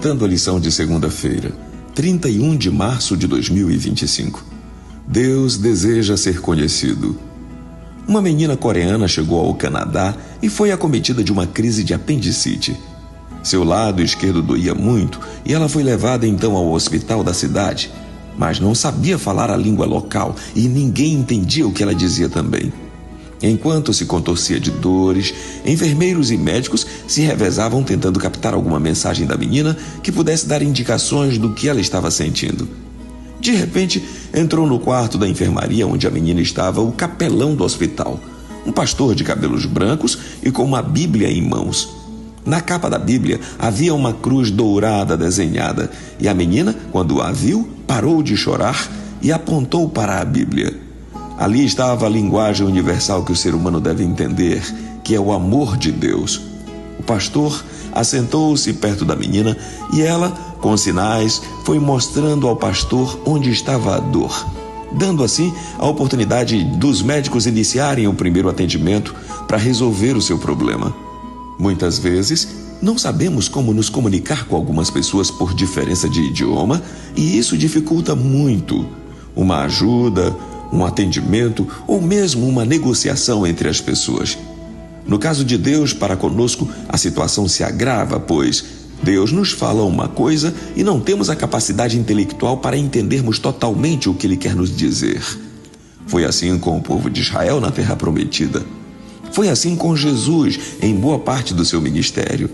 Comentando a lição de segunda-feira, 31 de março de 2025. Deus deseja ser conhecido. Uma menina coreana chegou ao Canadá e foi acometida de uma crise de apendicite. Seu lado esquerdo doía muito e ela foi levada então ao hospital da cidade, mas não sabia falar a língua local e ninguém entendia o que ela dizia também. Enquanto se contorcia de dores, enfermeiros e médicos se revezavam tentando captar alguma mensagem da menina que pudesse dar indicações do que ela estava sentindo. De repente, entrou no quarto da enfermaria onde a menina estava o capelão do hospital, um pastor de cabelos brancos e com uma Bíblia em mãos. Na capa da Bíblia havia uma cruz dourada desenhada e a menina, quando a viu, parou de chorar e apontou para a Bíblia. Ali estava a linguagem universal que o ser humano deve entender, que é o amor de Deus. O pastor assentou-se perto da menina e ela, com sinais, foi mostrando ao pastor onde estava a dor, dando assim a oportunidade dos médicos iniciarem o primeiro atendimento para resolver o seu problema. Muitas vezes, não sabemos como nos comunicar com algumas pessoas por diferença de idioma e isso dificulta muito uma ajuda, um atendimento ou mesmo uma negociação entre as pessoas. No caso de Deus para conosco, a situação se agrava, pois Deus nos fala uma coisa e não temos a capacidade intelectual para entendermos totalmente o que Ele quer nos dizer. Foi assim com o povo de Israel na Terra Prometida. Foi assim com Jesus em boa parte do seu ministério.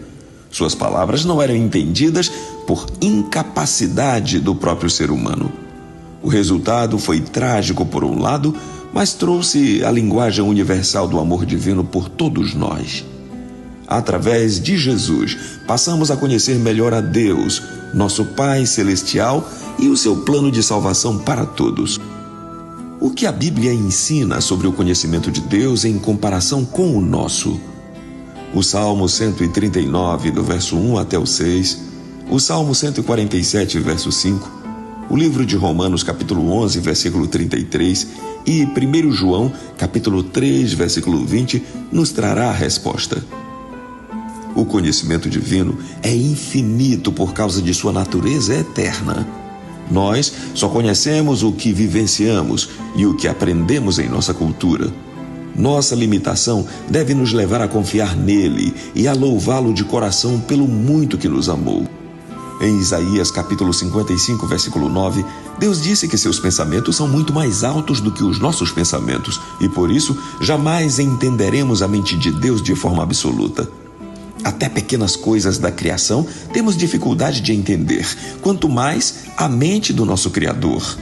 Suas palavras não eram entendidas por incapacidade do próprio ser humano. O resultado foi trágico por um lado, mas trouxe a linguagem universal do amor divino por todos nós. Através de Jesus, passamos a conhecer melhor a Deus, nosso Pai Celestial, e o seu plano de salvação para todos. O que a Bíblia ensina sobre o conhecimento de Deus em comparação com o nosso? O Salmo 139, do verso 1 até o 6, o Salmo 147, verso 5, o livro de Romanos, capítulo 11, versículo 33 e 1 João, capítulo 3, versículo 20, nos trará a resposta. O conhecimento divino é infinito por causa de sua natureza eterna. Nós só conhecemos o que vivenciamos e o que aprendemos em nossa cultura. Nossa limitação deve nos levar a confiar nele e a louvá-lo de coração pelo muito que nos amou. Em Isaías capítulo 55, versículo 9, Deus disse que seus pensamentos são muito mais altos do que os nossos pensamentos e por isso jamais entenderemos a mente de Deus de forma absoluta. Até pequenas coisas da criação temos dificuldade de entender, quanto mais a mente do nosso Criador.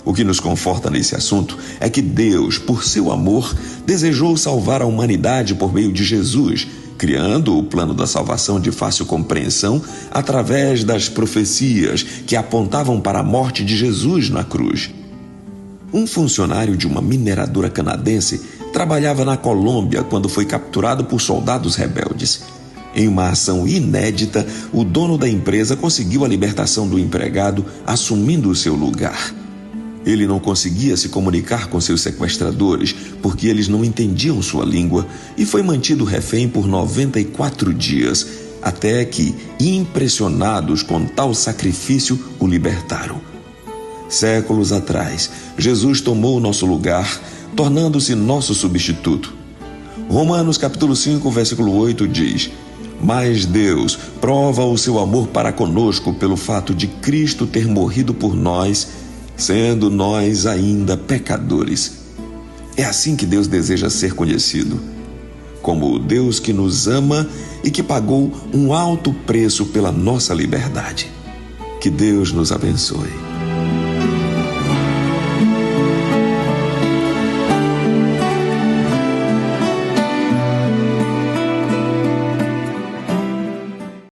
O que nos conforta nesse assunto é que Deus, por seu amor, desejou salvar a humanidade por meio de Jesus, criando o plano da salvação de fácil compreensão através das profecias que apontavam para a morte de Jesus na cruz. Um funcionário de uma mineradora canadense trabalhava na Colômbia quando foi capturado por soldados rebeldes. Em uma ação inédita, o dono da empresa conseguiu a libertação do empregado, assumindo o seu lugar. Ele não conseguia se comunicar com seus sequestradores porque eles não entendiam sua língua e foi mantido refém por 94 dias, até que, impressionados com tal sacrifício, o libertaram. Séculos atrás, Jesus tomou nosso lugar, tornando-se nosso substituto. Romanos capítulo 5, versículo 8 diz: Mas Deus prova o seu amor para conosco pelo fato de Cristo ter morrido por nós, sendo nós ainda pecadores. É assim que Deus deseja ser conhecido, como o Deus que nos ama e que pagou um alto preço pela nossa liberdade. Que Deus nos abençoe.